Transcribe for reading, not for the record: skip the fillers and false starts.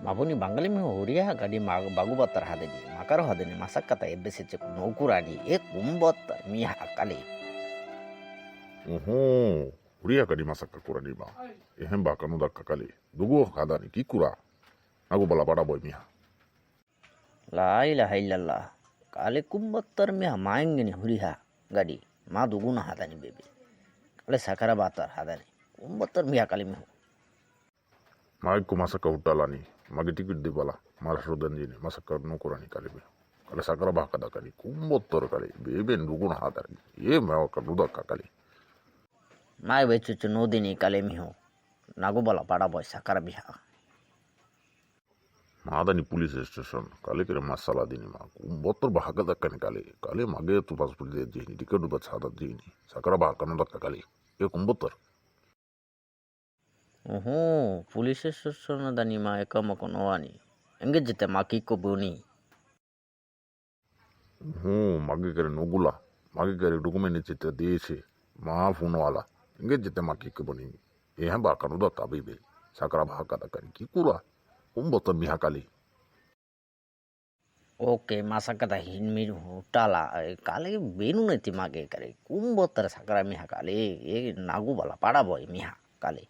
Mabuni bangali mi horia gadi bagu batar hadeni makaro hadeni masak kata ebese cek nokurani kumbotar mi hakali Uria kadi masaka kurani ba. Ehen ba kanu da kakali. Dugu hadani kikura. Nagu bala pada boy miha. la ilaha illallah kale kumbotar mi maingeni huriha gadi ma duguna hadani bebe kale sakara batar hadani kumbotar mi hakali mi Maik ku masaka utalani. Magi tikit di bala. Malas rodan jini. Masaka nukurani kali be. Kale sakara bah kada kali. Kumbotor kali. Bebe duguna hadani. Ye mewa kanu da kakali. mai becu nodini kale mi nagu bala pada boy sakara biha Madani police station. Kali kira masalah dini ma. Kumbotor bah kada kani kali. Kali mage tu pas pulide jini. Tiket dubat sadat jini. Sakara bah kanu da kakali. Ye kumbotor. পুলিশের সূচনা দানি মা একামক নোয়ানি এঙ্গে যেতে মা কি কবুনি Magi kare nugula. Magi kare dokumen cita dice. Ma phone wala. Inge jete ma kike boni. Ehan ba kanu da tabi be. Sakara bah kada kari kikura. Kumbotor miha kali. ওকে মাসা কথা হিনমির হুটালা কালে বেনু নেতি মাগে কারে কুম্বতার সাকরা মিহা কালে এ নাগু বালা পাড়া বয় মিহা কালে